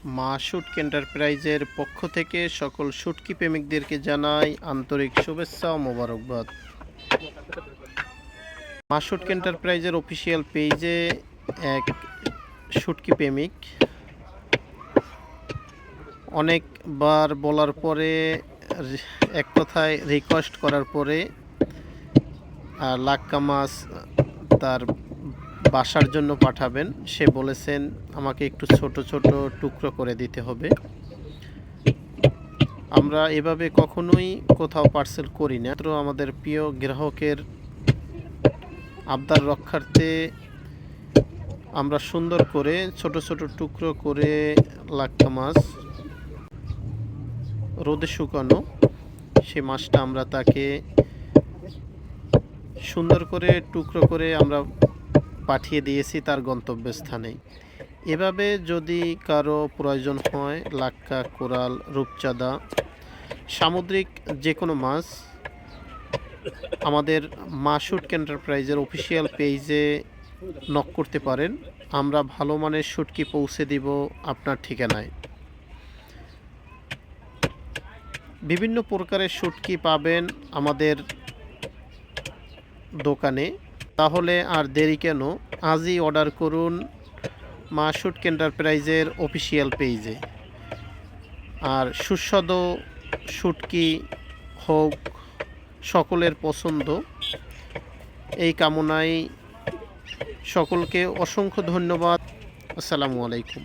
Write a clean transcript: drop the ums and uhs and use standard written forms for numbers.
মা শুটকি এন্টারপ্রাইজের পক্ষ থেকে সকল শুটকি প্রেমিকদেরকে জানাই আন্তরিক শুভেচ্ছা ও মোবারকবাদ। মা শুটকি এন্টারপ্রাইজের অফিসিয়াল পেজে এক শুটকি প্রেমিক অনেকবার বলার পরে, এক কথায় রিকোয়েস্ট করার পরে লাক্কা মাছ তার বাসার জন্য পাঠাবেন। সে বলেছেন আমাকে একটু ছোট ছোট টুকরো করে দিতে হবে। আমরা এভাবে কখনোই কোথাও পার্সেল করি না। তো আমাদের প্রিয় গ্রাহকের আবদার রক্ষার্থে আমরা সুন্দর করে ছোট ছোট টুকরো করে লাক্কা মাছ রোদে শুকানো সে মাছটা আমরা তাকে সুন্দর করে টুকরো করে আমরা পাঠিয়ে দিয়েছি তার গন্তব্যস্থানে। এভাবে যদি কারো প্রয়োজন হয় লাক্কা, কোরাল, রূপচাঁদা, সামুদ্রিক যে কোনো মাছ আমাদের মা শুটকি এন্টারপ্রাইজের অফিসিয়াল পেজে নক করতে পারেন। আমরা ভালো মানের শুটকি পৌঁছে দিব আপনার ঠিকানায়। বিভিন্ন প্রকারের শুটকি পাবেন আমাদের দোকানে। তাহলে আর দেরি কেন, আজই অর্ডার করুন মা শুটকি এন্টারপ্রাইজের অফিসিয়াল পেজে। আর সুস্বাদু শুটকি হোক সকলের পছন্দ, এই কামনায় সকলকে অসংখ্য ধন্যবাদ। আসসালামু আলাইকুম।